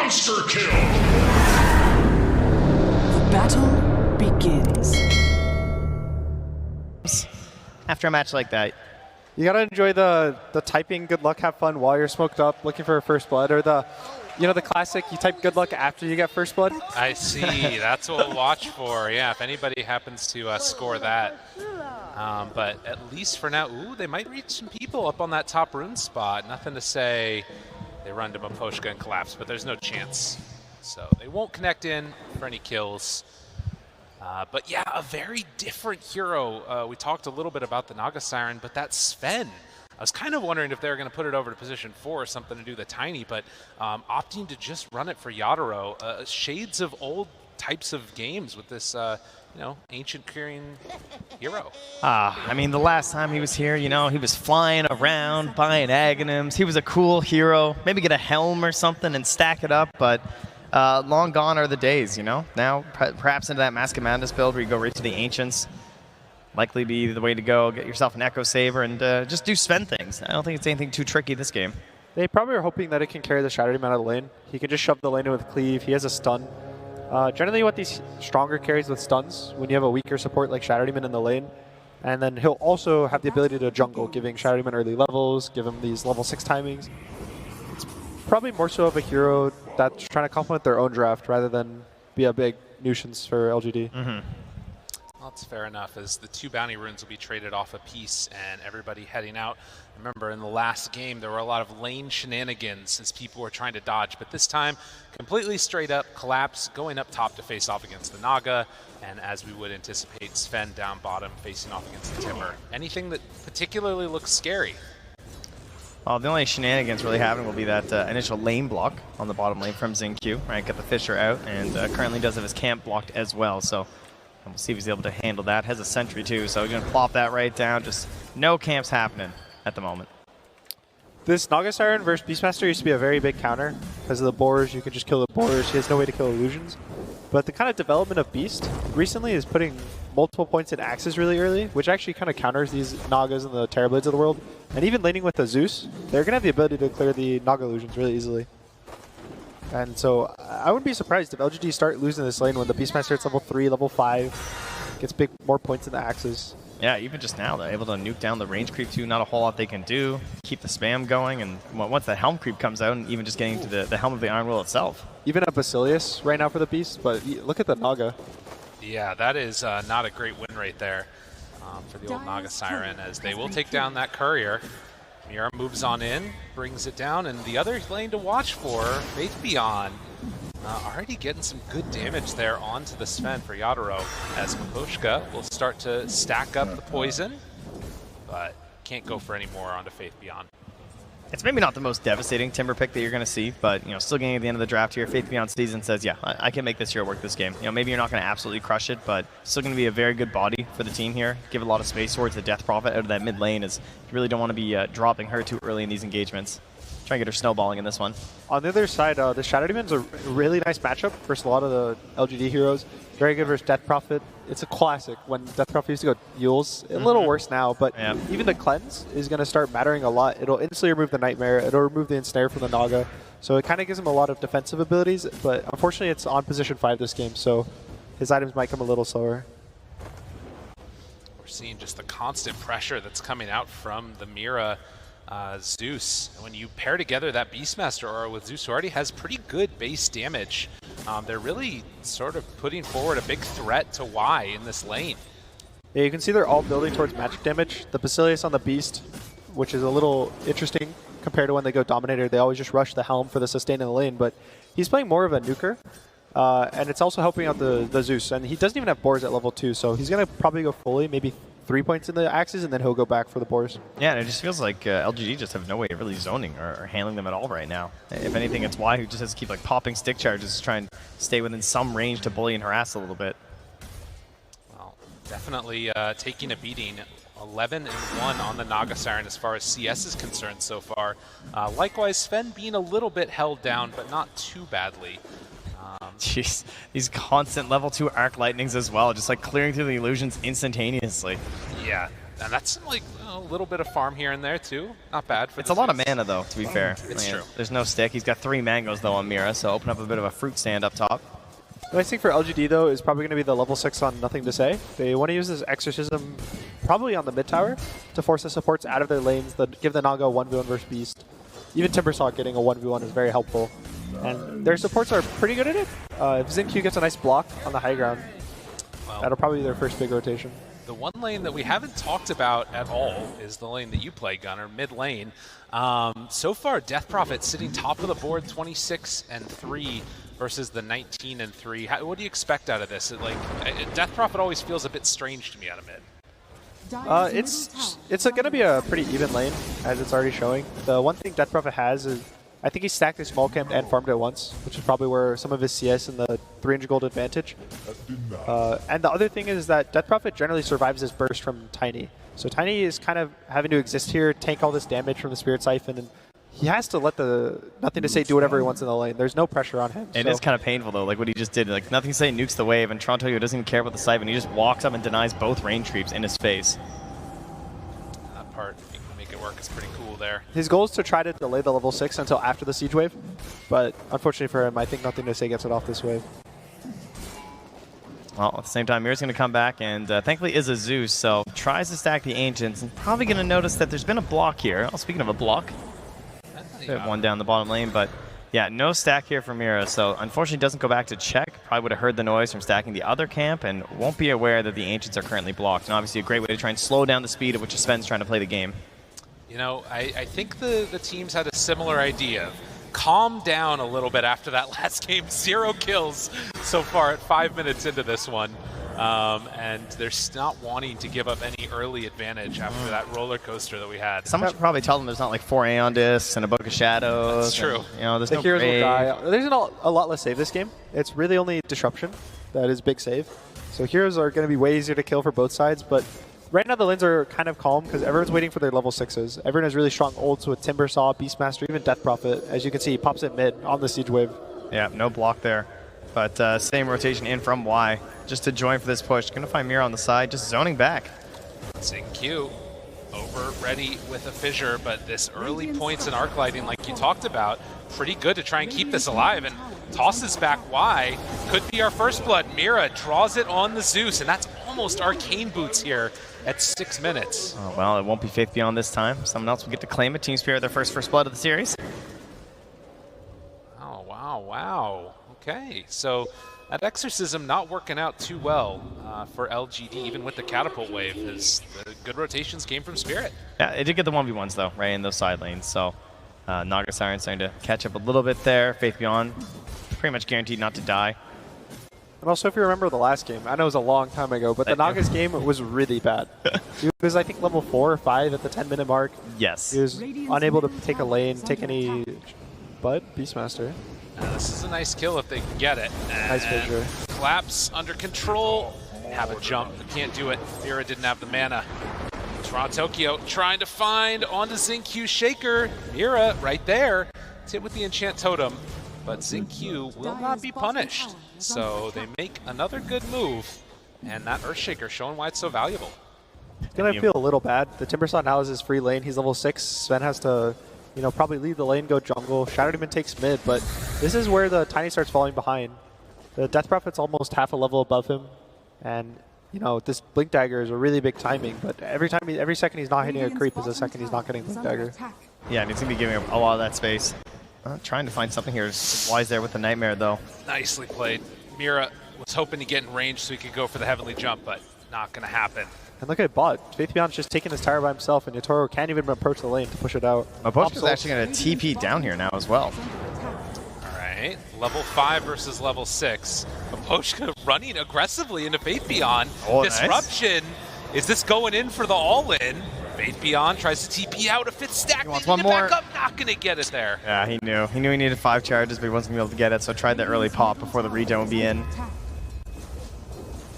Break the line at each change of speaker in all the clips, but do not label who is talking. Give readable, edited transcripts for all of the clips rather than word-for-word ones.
Monster kill!
Battle begins.
After a match like that,
you gotta enjoy the typing good luck, have fun while you're smoked up, looking for a first blood, or the classic, you type good luck after you get first blood.
I see. That's what we'll watch for. Yeah, if anybody happens to score that. But at least for now, ooh, they might reach some people up on that top rune spot. Nothing to say they run to Miposhka and collapse, but there's no chance. So they won't connect in for any kills. But yeah, a very different hero. We talked a little bit about the Naga Siren, but that Sven. I was kind of wondering if they were going to put it over to position 4 or something to do the tiny, but opting to just run it for Yadaro. Shades of old types of games with this, ancient Korean hero.
I mean, the last time he was here, he was flying around, buying Aghanims. He was a cool hero. Maybe get a helm or something and stack it up, but long gone are the days, Now, perhaps into that Mask of Madness build where you go right to the Ancients. Likely be the way to go. Get yourself an Echo Saber and just do Sven things. I don't think it's anything too tricky this game.
They probably are hoping that it can carry the Shadow Demon out of the lane. He can just shove the lane in with Cleave. He has a stun. Generally, you want these stronger carries with stuns when you have a weaker support like Shadow Demon in the lane. And then he'll also have the ability to jungle, giving Shadow Demon early levels, give him these level 6 timings. It's probably more so of a hero that's trying to complement their own draft rather than be a big nuisance for LGD.
Mm-hmm.
That's fair enough, as the 2 bounty runes will be traded off a piece and everybody heading out. Remember, in the last game, there were a lot of lane shenanigans as people were trying to dodge, but this time, completely straight up collapse, going up top to face off against the Naga, and as we would anticipate, Sven down bottom facing off against the Timber. Anything that particularly looks scary?
Well, the only shenanigans really happening will be that initial lane block on the bottom lane from XinQ, right? Get the Fisher out, and currently does have his camp blocked as well, so we'll see if he's able to handle that. Has a sentry too, so he's going to plop that right down. Just no camps happening at the moment.
This Naga Siren versus Beastmaster used to be a very big counter. Because of the boars, you can just kill the boars. He has no way to kill illusions. But the kind of development of Beast recently is putting multiple points in axes really early, which actually kind of counters these Nagas and the Terrorblades of the world. And even laning with the Zeus, they're going to have the ability to clear the Naga illusions really easily. And so I wouldn't be surprised if LGD start losing this lane when the Beastmaster hits level 3, level 5, gets more points in the axes.
Yeah, even just now, they're able to nuke down the range creep too. Not a whole lot they can do. Keep the spam going, and once the helm creep comes out, and even just getting to the helm of the Iron Will itself.
Even a Basilius right now for the Beast, but look at the Naga.
Yeah, that is not a great win right there for the old Naga Siren, as they will take down that courier. Mira moves on in, brings it down, and the other lane to watch for, Faith Beyond. Already getting some good damage there onto the Sven for Yadaro, as Miposhka will start to stack up the poison, but can't go for any more onto Faith Beyond.
It's maybe not the most devastating Timber pick that you're going to see, but still getting at the end of the draft here, Faith Beyond season says, yeah, I can make this hero work this game. Maybe you're not going to absolutely crush it, but still going to be a very good body for the team here. Give a lot of space towards the Death Prophet out of that mid lane, as you really don't want to be dropping her too early in these engagements. Try and get her snowballing in this one.
On the other side, the Shadow Demon's a really nice matchup versus a lot of the LGD heroes. Very good versus Death Prophet. It's a classic when Death Prophet used to go Yules. A little worse now, but even the Cleanse is going to start mattering a lot. It'll instantly remove the Nightmare. It'll remove the Ensnare from the Naga. So it kind of gives him a lot of defensive abilities, but unfortunately it's on position 5 this game, so his items might come a little slower.
We're seeing just the constant pressure that's coming out from the Mira Zeus. When you pair together that Beastmaster aura with Zeus, who already has pretty good base damage, they're really sort of putting forward a big threat to Y in this lane.
Yeah, you can see they're all building towards magic damage. The Basilius on the Beast, which is a little interesting compared to when they go Dominator. They always just rush the Helm for the sustain in the lane, but he's playing more of a nuker. And it's also helping out the Zeus. And he doesn't even have boars at level 2, so he's going to probably go fully, maybe 3 points in the axes, and then he'll go back for the boars.
Yeah, and it just feels like LGD just have no way of really zoning or handling them at all right now. If anything, it's Y who just has to keep popping stick charges to try and stay within some range to bully and harass a little bit.
Well, definitely taking a beating. 11-1 on the Naga Siren as far as CS is concerned so far. Likewise, Sven being a little bit held down, but not too badly.
Jeez, these constant level 2 arc lightnings as well, just clearing through the illusions instantaneously.
Yeah, And that's like a little bit of farm here and there too. Not bad for
It's a lot of mana though, to be fair.
It's true.
There's no stick. He's got 3 mangoes though on Mira, so open up a bit of a fruit stand up top.
The nice thing for LGD though is probably going to be the level 6 on Nothing to Say. They want to use this Exorcism probably on the mid tower to force the supports out of their lanes, give the Naga 1v1 versus Beast. Even Timbersaw getting a 1v1 is very helpful. And their supports are pretty good at it. If XinQ gets a nice block on the high ground, that'll probably be their first big rotation.
The one lane that we haven't talked about at all is the lane that you play, Gunnar, mid lane. So far, Death Prophet sitting top of the board, 26-3 versus the 19-3. What do you expect out of this? Death Prophet always feels a bit strange to me out of mid.
It's going to be a pretty even lane, as it's already showing. The one thing Death Prophet has is, I think he stacked his small camp and farmed it once, which is probably where some of his CS and the 300 gold advantage. And the other thing is that Death Prophet generally survives this burst from Tiny. So Tiny is kind of having to exist here, tank all this damage from the Spirit Siphon, and he has to let the Nothing to Say do whatever he wants in the lane. There's no pressure on him.
It is kind of painful though, like what he just did. Like Nothing to Say nukes the wave, and Toronto doesn't even care about the Siphon. He just walks up and denies both range creeps in his face.
That part, if you can make it work, is pretty cool there.
His goal is to try to delay the level 6 until after the Siege Wave, but unfortunately for him, I think Nothing to Say gets it off this wave.
Well, at the same time, Mira's going to come back, and thankfully is a Zeus, so tries to stack the Ancients, and probably going to notice that there's been a block here. Oh, speaking of a block, one down the bottom lane, but yeah, no stack here for Mira, so unfortunately doesn't go back to check. Probably would have heard the noise from stacking the other camp, and won't be aware that the Ancients are currently blocked. And obviously a great way to try and slow down the speed at which Sven's trying to play the game.
You know, I think the teams had a similar idea. Calm down a little bit after that last game. 0 kills so far at 5 minutes into this one. And they're not wanting to give up any early advantage after that roller coaster that we had.
Someone should probably tell them there's not like 4 Aeon Discs and a Book of Shadows.
That's true.
And, you know, there's
The
no
heroes will
grave.
die. There's a lot less save this game. It's really only Disruption that is big save. So heroes are going to be way easier to kill for both sides, but right now the lanes are kind of calm because everyone's waiting for their level 6s. Everyone has really strong ults with Timbersaw, Beastmaster, even Death Prophet. As you can see, he pops it mid on the Siege Wave.
Yeah, no block there. But same rotation in from Y, just to join for this push. Gonna find Mira on the side, just zoning back.
XinQ over ready with a fissure, but this early points in arc lighting, like you talked about, pretty good to try and keep this alive, and tosses back Y. Could be our first blood. Mira draws it on the Zeus, and that's almost Arcane Boots here at 6 minutes.
Oh, well, it won't be Faith Beyond this time. Someone else will get to claim it. Team Spirit, their first blood of the series.
Oh, wow. Okay, so that Exorcism not working out too well for LGD, even with the Catapult Wave, as the good rotations came from Spirit.
Yeah, it did get the 1v1s, though, right in those side lanes. So Naga Siren starting to catch up a little bit there. Faith Beyond pretty much guaranteed not to die.
And also, if you remember the last game, I know it was a long time ago, but the Naga's game was really bad. He was, I think, level 4 or 5 at the 10-minute mark.
Yes.
He was unable to take a lane, take any... But Beastmaster.
This is a nice kill if they can get it.
Nice fissure.
Collapse under control. Have a jump, but can't do it. Mira didn't have the mana. Toronto Tokyo trying to find onto XinQ Shaker. Mira right there. It's hit with the Enchant Totem, but XinQ will not be punished. So they make another good move, and that Earthshaker showing why it's so valuable.
He's going to feel a little bad. The Timbersaw now is his free lane. He's level 6. Sven has to, probably leave the lane, go jungle. Shadow Demon takes mid, but this is where the Tiny starts falling behind. The Death Prophet's almost half a level above him, and this Blink Dagger is a really big timing, but every second he's not hitting a creep is a second he's not getting Blink Dagger.
Yeah, and he's going to be giving up a lot of that space. Trying to find something here. Wise there with the Nightmare, though.
Nicely played. Mira was hoping to get in range so he could go for the Heavenly Jump, but not going to happen.
And look at bot. Faith Beyond's just taking his tower by himself, and Yatoro can't even approach the lane to push it out.
Mapochka's actually going to TP down here now as well.
All right, level 5 versus level 6. Mapochka running aggressively into Faith Beyond.
Oh,
Disruption. Nice. Is this going in for the all-in? Faith Beyond tries to TP out. If it's stacked,
wants
they need
one
to
more.
back up. Not going to get it there.
Yeah, he knew. He knew he needed 5 charges, but he wasn't going to be able to get it, so tried that early pop before the regen would be in.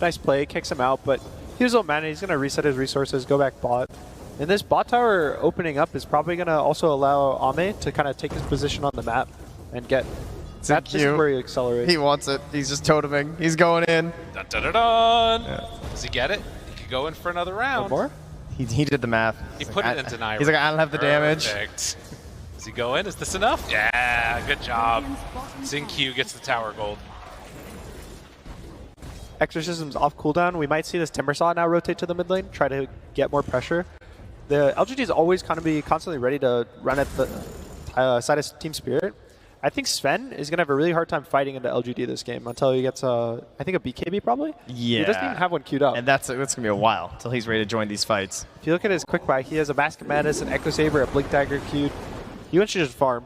Nice play, kicks him out, but he was low mana. He's going to reset his resources, go back bot. And this bot tower opening up is probably going to also allow Ame to kind of take his position on the map and get... This is where he accelerates.
He wants it. He's just toteming. He's going in.
Dun, dun, dun, dun.
Yeah.
Does he get it? He could go in for another round.
One more?
He did the math.
He put it in deny.
He's like, I don't have the damage.
Perfect. Does he go in? Is this enough? Yeah, good job. Xingqiu gets the tower gold.
Exorcism's off cooldown. We might see this Timbersaw now rotate to the mid lane, try to get more pressure. The LGD is always going to be constantly ready to run at the side of Team Spirit. I think Sven is going to have a really hard time fighting into LGD this game until he gets, I think, a BKB probably?
Yeah.
He doesn't even have one queued up.
And that's going to be a while until he's ready to join these fights.
If you look at his quick buy, he has a Mask of Madness, an Echo Saber, a Blink Dagger queued. He wants to just farm.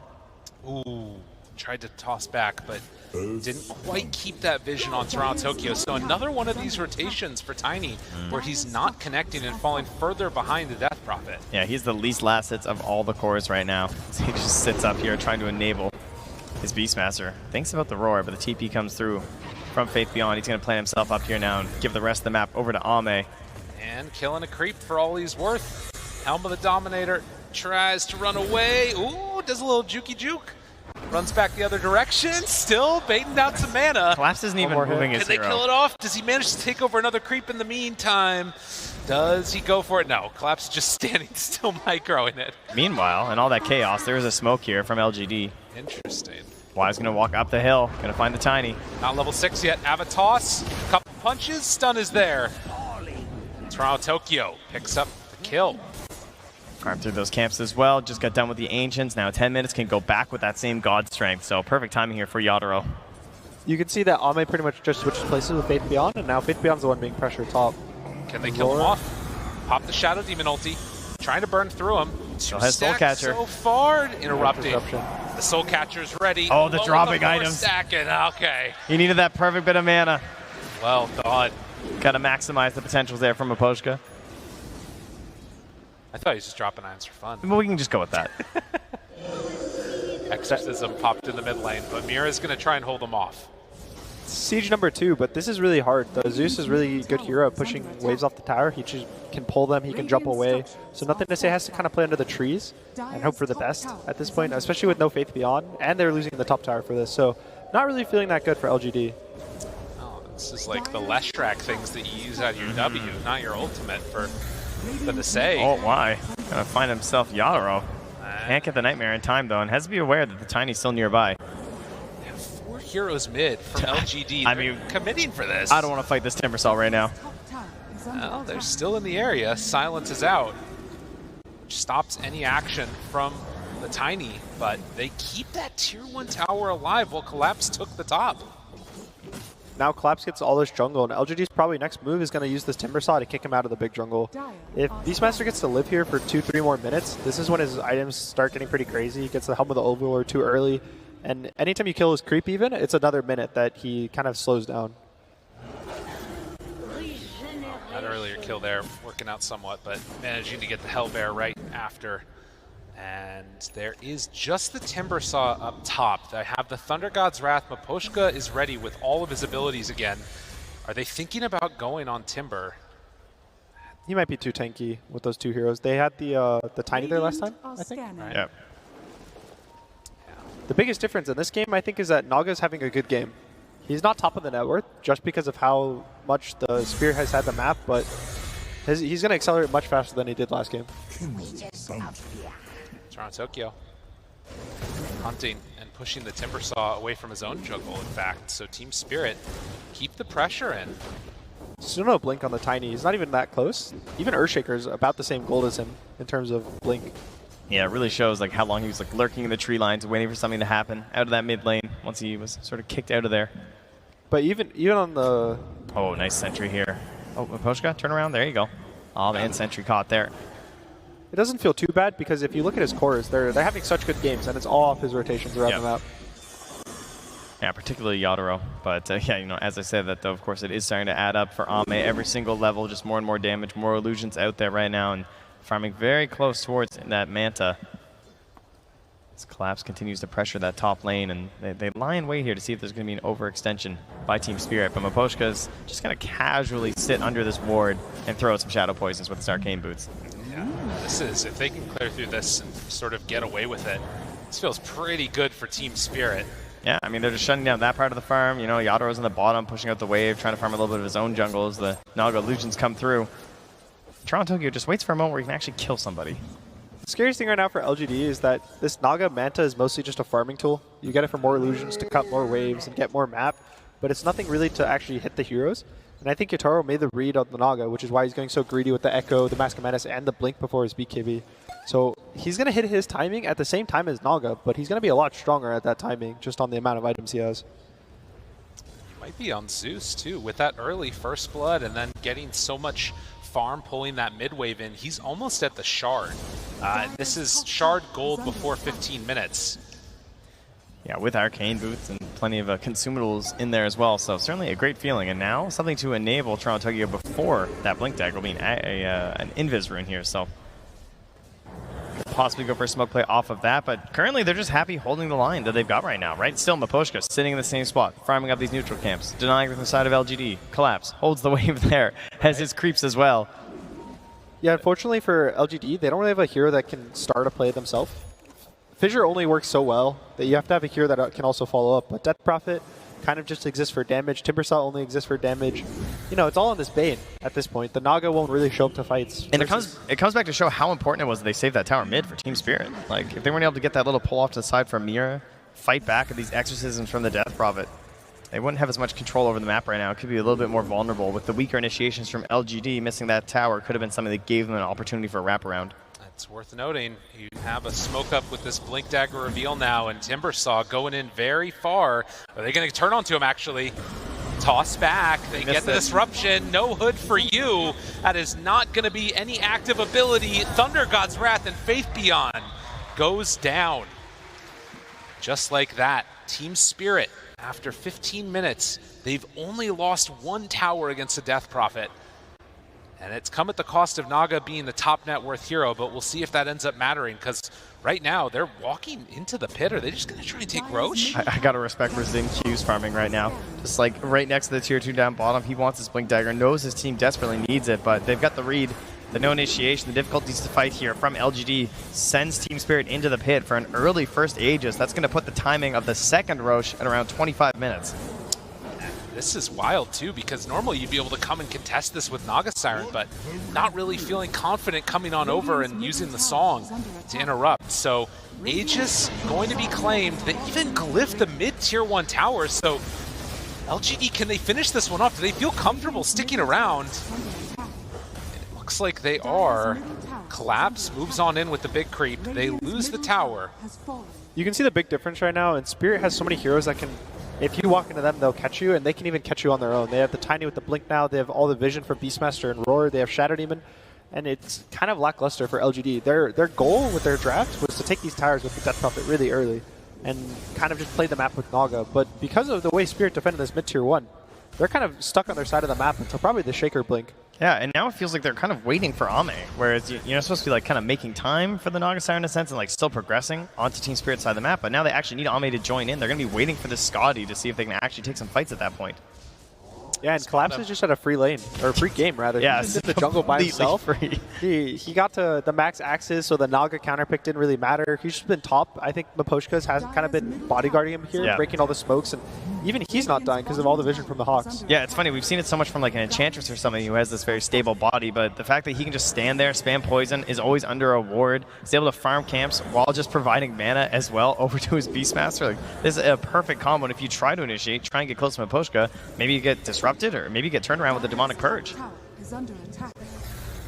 Ooh, tried to toss back, but didn't quite keep that vision on Toronto Tokyo. So another one of these rotations for Tiny where he's not connecting and falling further behind the Death Prophet.
Yeah, he's the least last hits of all the cores right now. So he just sits up here trying to enable his Beastmaster. Thinks about the Roar, but the TP comes through from Faith Beyond. He's going to plant himself up here now and give the rest of the map over to Ame.
And killing a creep for all he's worth. Helm of the Dominator tries to run away. Ooh, does a little jukey juke. Runs back the other direction, still baiting down some mana.
Collapse isn't even moving his
Can they kill it off? Does he manage to take over another creep in the meantime? Does he go for it? No, Collapse is just standing still, microing it.
Meanwhile, in all that chaos, there is a smoke here from LGD.
Interesting.
Wise going to walk up the hill, going to find the Tiny.
Not level 6 yet. Avatos, couple punches, stun is there. Toronto Tokyo picks up the kill.
Farm through those camps as well. Just got done with the Ancients. Now 10 minutes can go back with that same God Strength. So perfect timing here for Yatoro.
You can see that Ame pretty much just switches places with Faith Beyond, and now Faith Beyond's the one being pressured top.
Can they kill him off? Pop the Shadow Demon ulti. Trying to burn through him.
Still has Soul Catcher.
So far, interrupting. The Soul Catcher's ready.
Oh, the dropping items.
Stacking. Okay.
He needed that perfect bit of mana.
Well done.
Got to maximize the potentials there from Aposhka.
I thought he was just dropping irons for fun.
Well, we can just go with that.
Exorcism popped in the mid lane, but Mira's going to try and hold him off.
Siege number 2, but this is really hard. The Zeus is really good hero at pushing waves off the tower. He just can pull them, he can jump away. So nothing to say, has to kind of play under the trees and hope for the best at this point, especially with no Faith Beyond. And they're losing the top tower for this, so not really feeling that good for LGD.
Oh, this is like the Leshrac things that you use out of your W, not your ultimate for the say.
Oh, why? Gonna find himself Yatoro. Can't get the Nightmare in time, though, and has to be aware that the Tiny's still nearby.
4 heroes mid from LGD. I mean, committing for this.
I don't want to fight this Timbersaw right now.
Well, they're still in the area. Silence is out, which stops any action from the Tiny, but they keep that tier 1 tower alive while Collapse took the top.
Now Collapse gets all this jungle, and LGD's probably next move is going to use this Timbersaw to kick him out of the big jungle. If Beastmaster gets to live here for 2-3 more minutes, this is when his items start getting pretty crazy. He gets the Helm of the Overlord too early, and anytime you kill his creep even, it's another minute that he kind of slows down.
That earlier kill there, working out somewhat, but managing to get the Hellbear right after. And there is just the Timbersaw up top. I have the Thunder God's Wrath. Maposhka is ready with all of his abilities again. Are they thinking about going on Timber?
He might be too tanky with those 2 heroes. They had the Tiny there last time, I think.
Right.
Yep.
The biggest difference in this game, I think, is that Naga's having a good game. He's not top of the net worth just because of how much the Spear has had the map, but he's going to accelerate much faster than he did last game.
Toronto Tokyo hunting and pushing the Timbersaw away from his own jungle, in fact. So Team Spirit keep the pressure in.
Still no blink on the Tiny. He's not even that close. Even Earthshaker's about the same gold as him in terms of blink.
Yeah, it really shows like how long he was like lurking in the tree lines, waiting for something to happen out of that mid lane once he was sort of kicked out of there.
But even on the...
Oh, nice sentry here. Oh, Maposhka, turn around. There you go. Oh, man, sentry caught there.
It doesn't feel too bad because if you look at his cores, they're having such good games, and it's all off his rotations around the map.
Yeah, particularly Yatoro. But yeah, you know, as I said, that though, of course, it is starting to add up for Ame. Every single level, just more and more damage, more illusions out there right now, and farming very close towards that Manta. As Collapse continues to pressure that top lane, and they lie in wait here to see if there's going to be an overextension by Team Spirit. But Maposhka's just going to casually sit under this ward and throw out some Shadow Poisons with his Arcane Boots.
Yeah, this is, if they can clear through this and sort of get away with it, this feels pretty good for Team Spirit.
Yeah, I mean, they're just shutting down that part of the farm. You know, Yatoro's in the bottom, pushing out the wave, trying to farm a little bit of his own jungle as the Naga illusions come through. Toronto Tokyo just waits for a moment where he can actually kill somebody.
The scariest thing right now for LGD is that this Naga Manta is mostly just a farming tool. You get it for more illusions to cut more waves and get more map, but it's nothing really to actually hit the heroes. And I think Yotaro made the read on the Naga, which is why he's going so greedy with the Echo, the Mask of Madness, and the Blink before his BKB. So he's going to hit his timing at the same time as Naga, but he's going to be a lot stronger at that timing just on the amount of items he has.
Might be on Zeus too, with that early first blood and then getting so much farm pulling that mid wave in. He's almost at the shard. This is shard gold before 15 minutes.
Yeah, with arcane boots and plenty of consumables in there as well, so certainly a great feeling. And now something to enable Toronto Tokyo before that Blink Dagger will be an Invis rune here, so could possibly go for a smoke play off of that, but currently they're just happy holding the line that they've got right now, right? Still Miposhka sitting in the same spot, farming up these neutral camps, denying from the side of LGD, collapse, holds the wave there, has his creeps as well.
Yeah, unfortunately for LGD, they don't really have a hero that can start a play themselves. Fissure only works so well that you have to have a hero that can also follow up, but Death Prophet kind of just exists for damage. Timbersaw only exists for damage. You know, it's all on this Bane at this point. The Naga won't really show up to fights.
And it comes back to show how important it was that they saved that tower mid for Team Spirit. Like, if they weren't able to get that little pull off to the side from Mira, fight back at these exorcisms from the Death Prophet, they wouldn't have as much control over the map right now. It could be a little bit more vulnerable. With the weaker initiations from LGD, missing that tower could have been something that gave them an opportunity for a wraparound.
It's worth noting, you have a smoke up with this Blink Dagger reveal now, and Timbersaw going in very far. Are they going to turn onto him, actually? Toss back, they get the disruption, no hood for you. That is not going to be any active ability. Thunder God's Wrath and Faith Beyond goes down. Just like that, Team Spirit, after 15 minutes, they've only lost one tower against the Death Prophet. And it's come at the cost of Naga being the top net worth hero, but we'll see if that ends up mattering, because right now they're walking into the pit. Are they just going to try and take Roche?
I got to respect where Zing Q's farming right now. Just like right next to the tier 2 down bottom, he wants his Blink Dagger, knows his team desperately needs it, but they've got the read, the no initiation, the difficulties to fight here from LGD sends Team Spirit into the pit for an early first Aegis. That's going to put the timing of the second Roche at around 25 minutes.
This is wild too, because normally you'd be able to come and contest this with Naga Siren, but not really feeling confident coming on over and using the song to interrupt. So Aegis going to be claimed. They even glyphed the mid tier 1 tower. So LGD, can they finish this one off? Do they feel comfortable sticking around? It looks like they are. Collapse moves on in with the big creep. They lose the tower.
You can see the big difference right now, and Spirit has so many heroes that can, if you walk into them, they'll catch you, and they can even catch you on their own. They have the Tiny with the Blink now, they have all the vision for Beastmaster and Roar, they have Shadow Demon, and it's kind of lackluster for LGD. Their goal with their draft was to take these towers with the Death Prophet really early and kind of just play the map with Naga, but because of the way Spirit defended this mid-tier 1, they're kind of stuck on their side of the map until probably the Shaker Blink.
Yeah, and now it feels like they're kind of waiting for Ame, whereas you're supposed to be like kind of making time for the Naga Siren in a sense and like still progressing onto Team Spirit's side of the map, but now they actually need Ame to join in. They're going to be waiting for this Scotty to see if they can actually take some fights at that point.
Yeah, and Collapse is just at a free lane, or a free game rather.
Yeah,
he's in the jungle by himself.
Free.
He got to the max axes, so the Naga counterpick didn't really matter. He's just been top. I think Miposhka's has kind of been bodyguarding him here, breaking all the smokes, and even he's not dying because of all the vision from the Hawks.
Yeah, it's funny. We've seen it so much from like an Enchantress or something who has this very stable body, but the fact that he can just stand there, spam poison, is always under a ward, is able to farm camps while just providing mana as well over to his Beastmaster. Like, this is a perfect combo, and if you try to initiate, try and get close to Miposhka, maybe you get disrupted, or maybe you get turned around with the Demonic Purge.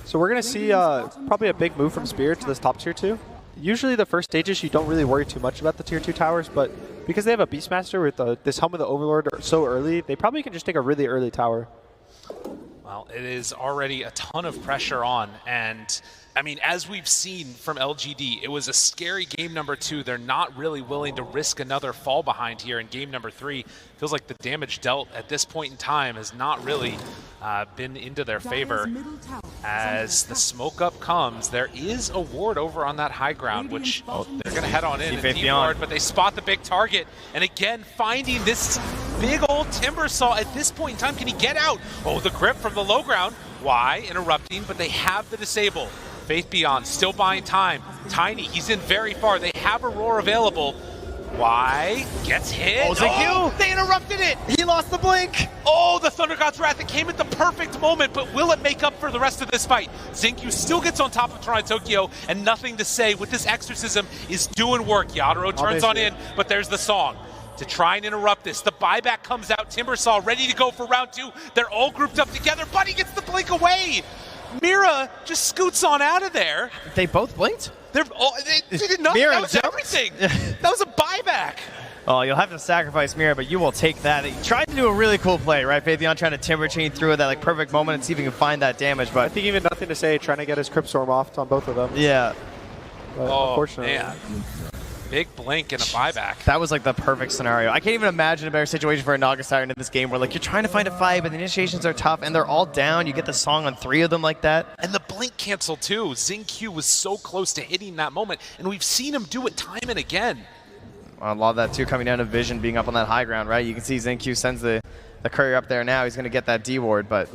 So we're going to see probably a big move from Spirit to this top tier 2. Usually the first stages you don't really worry too much about the tier 2 towers, but because they have a Beastmaster with this Helm of the Overlord so early, they probably can just take a really early tower.
Well, it is already a ton of pressure on, and I mean, as we've seen from LGD, it was a scary game number 2. They're not really willing to risk another fall behind here in game number 3. Feels like the damage dealt at this point in time has not really been into their favor. As the smoke up comes, there is a ward over on that high ground, which they're going to head on in and ward, but they spot the big target. And again, finding this big old Timbersaw at this point in time. Can he get out? Oh, the grip from the low ground. Why? Interrupting, but they have the disable. Faith Beyond still buying time. Tiny, he's in very far. They have Aurora available. Why? Gets hit.
Oh,
Oh, they interrupted it.
He lost the blink.
Oh, the Thunder God's Wrath. It came at the perfect moment, but will it make up for the rest of this fight? Zinkyu still gets on top of Toronto Tokyo, and nothing to say. With this exorcism is doing work. Yadaro turns on in, but there's the song. To try and interrupt this, the buyback comes out. Timbersaw ready to go for round 2. They're all grouped up together. Buddy gets the blink away. Mira just scoots on out of there.
They both blinked?
They did nothing.
Mira
That was
jumped.
everything. That was a buyback.
Oh, you'll have to sacrifice Mira, but you will take that. He tried to do a really cool play, right? Phaethon trying to timber chain through at that perfect moment and see if he can find that damage,
I
but
think even nothing to say, trying to get his Crypt Storm off on both of them.
yeah,
But
Oh,
unfortunately.
man. Big blink and a buyback.
that was like the perfect scenario. I can't even imagine a better situation for a Naga Siren in this game where like you're trying to find a fight, but the initiations are tough and they're all down. You get the song on 3 of them like that.
And the blink cancel too. Xingqiu was so close to hitting that moment, and we've seen him do it time and again.
A lot of that too coming down to Vision being up on that high ground, right? You can see Xingqiu sends the courier up there now. He's going to get that D ward, but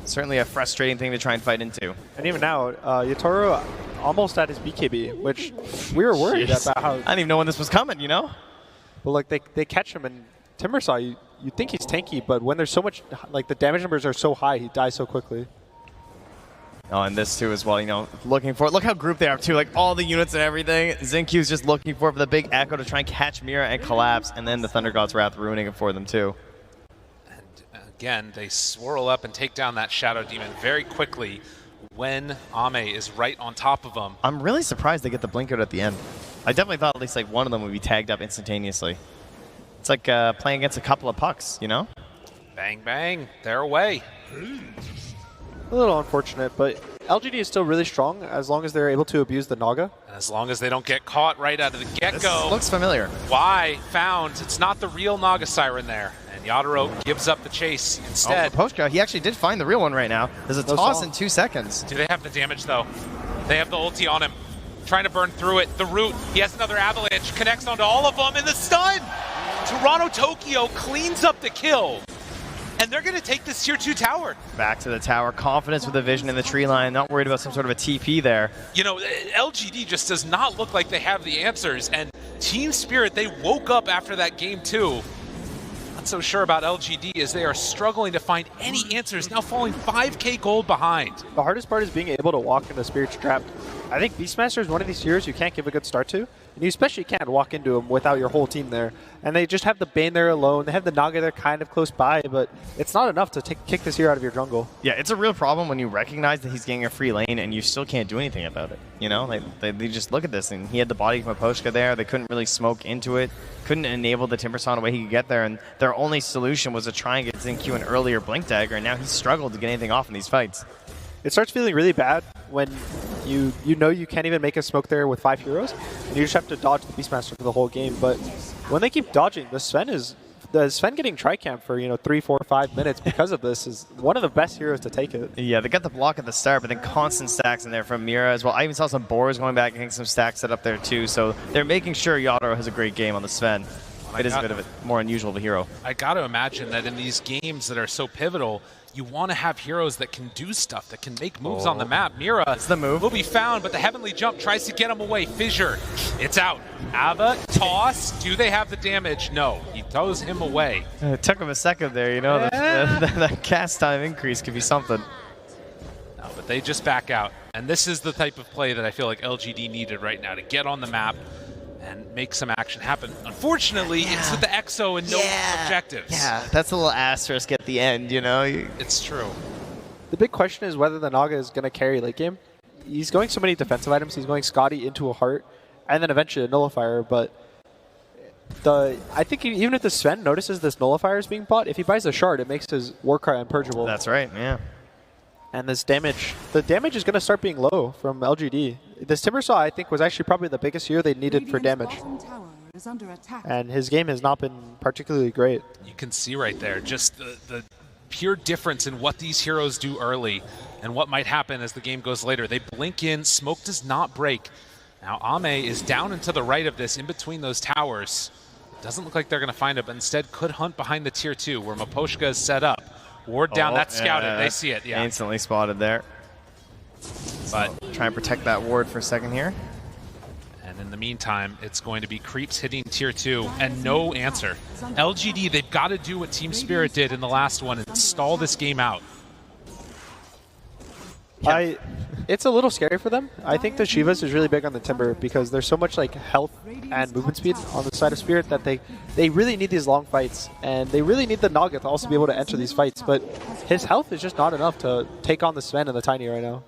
certainly a frustrating thing to try and fight into.
And even now, Yatoro almost at his BKB, which we were worried
Jeez.
about how.
I didn't even know when this was coming, you know?
Well, like they catch him, and Timbersaw, you think he's tanky, but when there's so much, like the damage numbers are so high, he dies so quickly.
Oh, and this too as well, you know, looking for it. Look how grouped they are too, like all the units and everything. Xingqiu's just looking for the big echo to try and catch Mira and collapse, and then the Thunder God's Wrath ruining it for them too.
And again, they swirl up and take down that Shadow Demon very quickly when Ame is right on top of them.
I'm really surprised they get the blink out at the end. I definitely thought at least like one of them would be tagged up instantaneously. It's like playing against a couple of pucks, you know?
Bang, bang, they're away.
A little unfortunate, but LGD is still really strong as long as they're able to abuse the Naga.
And as long as they don't get caught right out of the
This
get-go.
looks familiar.
Why? Found. It's not the real Naga Siren there. And Yadaro gives up the chase instead.
Oh, Poshka, he actually did find the real one right now. There's a
No
toss
song.
in 2 seconds.
Do they have the damage, though? They have the ulti on him. Trying to burn through it. The root. He has another avalanche. Connects onto all of them. And the stun! Toronto Tokyo cleans up the kill. And they're going to take this tier 2 tower.
Back to the tower. Confidence with the Vision in the tree line. Not worried about some sort of a TP there.
You know, LGD just does not look like they have the answers. And Team Spirit, they woke up after that game too. Not so sure about LGD as they are struggling to find any answers, now falling 5k gold behind.
The hardest part is being able to walk into Spirit's Trap. I think Beastmaster is one of these heroes you can't give a good start to. And you especially can't walk into him without your whole team there. And they just have the Bane there alone. They have the Naga there kind of close by, but it's not enough to kick this hero out of your jungle.
Yeah, it's a real problem when you recognize that he's getting a free lane and you still can't do anything about it. You know, they just look at this, and he had the body from Poshka there. They couldn't really smoke into it, couldn't enable the Timbersaw in a way he could get there, and their only solution was to try and get Xingqiu an earlier Blink Dagger, and now he's struggled to get anything off in these fights.
It starts feeling really bad when you know you can't even make a smoke there with 5 heroes, and you just have to dodge the Beastmaster for the whole game. But when they keep dodging, the Sven getting Tricamp for 3, 4, 5 minutes because of this is one of the best heroes to take it.
Yeah, they got the block at the start, but then constant stacks in there from Mira as well. I even saw some Boars going back and getting some stacks set up there too, so they're making sure Yadaro has a great game on the Sven. It is a bit of a more unusual of a hero.
I got to imagine that in these games that are so pivotal, you want to have heroes that can do stuff, that can make moves on the map. Mira
the move.
will be found, but the Heavenly Jump tries to get him away. Fissure, it's out. Ava, toss. Do they have the damage? No. He throws him away.
It took him a second there, you know. That cast time increase could be something.
No, but they just back out. And this is the type of play that I feel like LGD needed right now to get on the map and make some action happen. Unfortunately, it's with the EXO and no objectives.
Yeah, that's a little asterisk at the end, you know.
It's true.
The big question is whether the Naga is going to carry late game. He's going so many defensive items. He's going Scotty into a Heart, and then eventually a Nullifier, but I think even if the Sven notices this Nullifier is being bought, if he buys a Shard, it makes his Warcry unpurgeable.
That's right, yeah.
And this damage, the damage is going to start being low from LGD. This Timbersaw, I think, was actually probably the biggest hero they needed for damage. And his game has not been particularly great.
You can see right there just the pure difference in what these heroes do early and what might happen as the game goes later. They blink in, smoke does not break. Now Ame is down and to the right of this, in between those towers. Doesn't look like they're going to find it, but instead could hunt behind the tier 2 where Maposhka is set up. Ward down, that's scouted, they see it, yeah.
Instantly spotted there. But try and protect that ward for a second here.
And In the meantime, it's going to be Creeps hitting tier 2 and no answer. LGD, they've got to do what Team Spirit did in the last one and stall this game out.
It's a little scary for them. I think the Shivas is really big on the Timber because there's so much like health and movement speed on the side of Spirit that they really need these long fights, and they really need the Naga to also be able to enter these fights, but his health is just not enough to take on the Sven and the Tiny right now.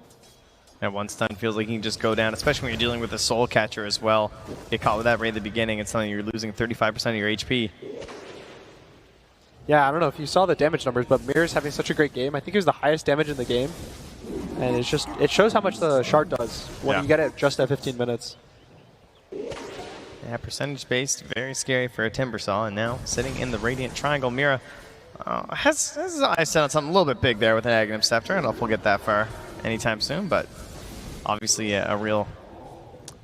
And one stun feels like he can just go down, especially when you're dealing with a Soul Catcher as well. Get caught with that right at the beginning, it's something you're losing 35% of your HP.
Yeah, I don't know if you saw the damage numbers, but Mirror's having such a great game. I think he was the highest damage in the game. And it shows how much the Shard does when you get it just at 15 minutes.
Yeah, percentage-based, very scary for a Timbersaw. And now sitting in the Radiant Triangle, Mira has his eyes set on something a little bit big there with an Aghanim Scepter. I don't know if we'll get that far anytime soon, but obviously a real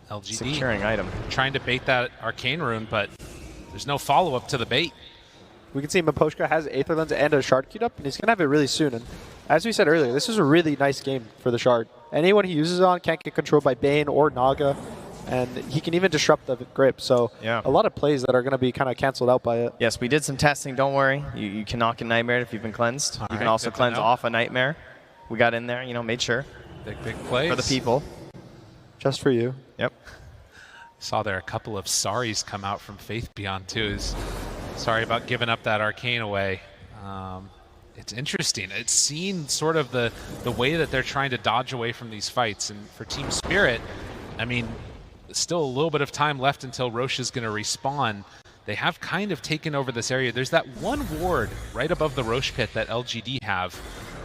LGD
securing item.
Trying to bait that Arcane Rune, but there's no follow-up to the bait.
We can see Miposhka has Aether Lens and a Shard queued up, and he's going to have it really soon. And as we said earlier, this is a really nice game for the Shard. Anyone he uses it on can't get controlled by Bane or Naga, and he can even disrupt the grip. So a lot of plays that are going to be kind of canceled out by it.
Yes, we did some testing, don't worry. You cannot get Nightmare if you've been cleansed. You can also cleanse off a Nightmare. We got in there, you know, made sure.
Big plays.
For the people.
Just for you.
Yep.
Saw there a couple of sorries come out from Faith Beyond too. Sorry about giving up that Arcane away. It's interesting. It's seen sort of the way that they're trying to dodge away from these fights. And for Team Spirit, I mean, still a little bit of time left until Roche is going to respawn. They have kind of taken over this area. There's that one ward right above the Roche pit that LGD have.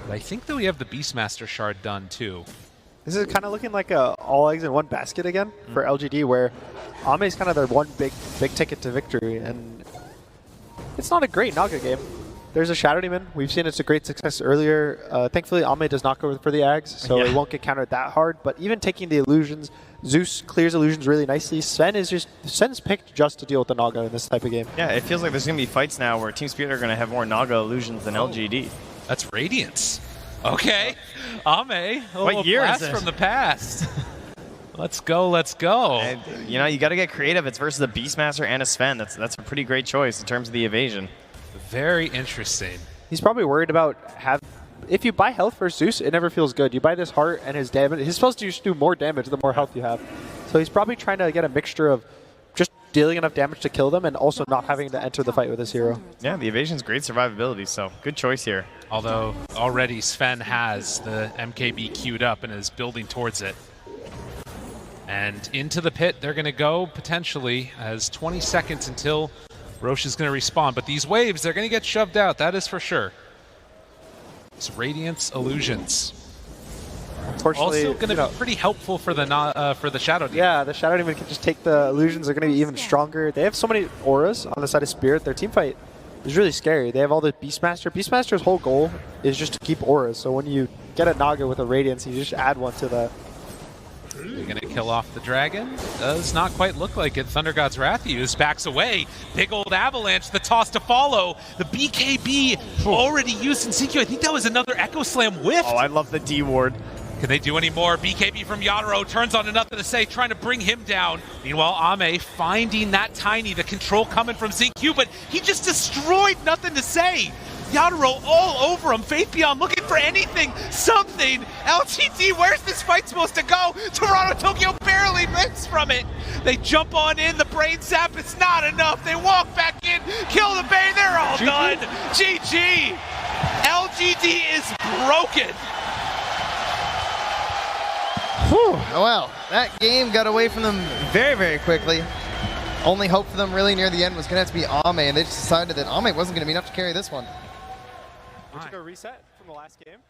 But I think that we have the Beastmaster Shard done too.
This is kind of looking like a all eggs in one basket again for LGD, where Ame is kind of their one big ticket to victory. And it's not a great Naga game. There's a Shadow Demon. We've seen it's a great success earlier. Thankfully, Ame does not go for the Ags, so it won't get countered that hard. But even taking the illusions, Zeus clears illusions really nicely. Sven's picked just to deal with the Naga in this type of game.
Yeah, it feels like there's going to be fights now where Team Spirit are going to have more Naga illusions than LGD.
That's Radiance. Okay. Ame, a
what year
blast
is it?
From the past. Let's go, let's go.
And, you know, you got to get creative. It's versus a Beastmaster and a Sven. That's a pretty great choice in terms of the evasion.
Very interesting.
He's probably worried about if you buy health for Zeus, it never feels good. You buy this heart and his damage. He's supposed to just do more damage the more health you have. So he's probably trying to get a mixture of just dealing enough damage to kill them and also not having to enter the fight with his hero.
Yeah, the evasion's great survivability, so good choice here.
Although already Sven has the MKB queued up and is building towards it. And into the pit they're going to go potentially as 20 seconds until Roche is going to respawn. But these waves, they're going to get shoved out, that is for sure. It's Radiance Illusions.
Unfortunately,
also going to be pretty helpful for the Shadow Demon.
Yeah, the Shadow Demon can just take the illusions. They're going to be even stronger. They have so many auras on the side of Spirit. Their team fight is really scary. They have all the Beastmaster. Beastmaster's whole goal is just to keep auras. So when you get a Naga with a Radiance, you just add one to the...
They're going to kill off the dragon. Does not quite look like it. Thunder God's Wrath used, backs away. Big old avalanche, the toss to follow. The BKB already used in CQ. I think that was another Echo Slam whiff.
Oh, I love the D ward.
Can they do any more? BKB from Yadro turns on to nothing to say, trying to bring him down. Meanwhile, Ame finding that Tiny, the control coming from ZQ, but he just destroyed nothing to say. Yadro all over him. Faith Beyond looking for anything, something. LGD, where's this fight supposed to go? Toronto Tokyo barely missed from it. They jump on in, the brain zap, it's not enough. They walk back in, kill the Bane, they're all done. GG. LGD is broken.
Whew. Well, that game got away from them very, very quickly. Only hope for them really near the end was going to have to be Ame, and they just decided that Ame wasn't going to be enough to carry this one.
We took a reset from the last game.